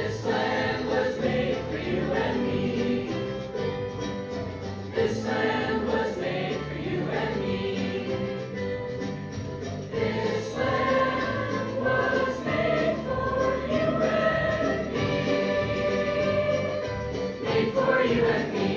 This land was made for you and me. This land was made for you and me. This land was made for you and me. Made for you and me.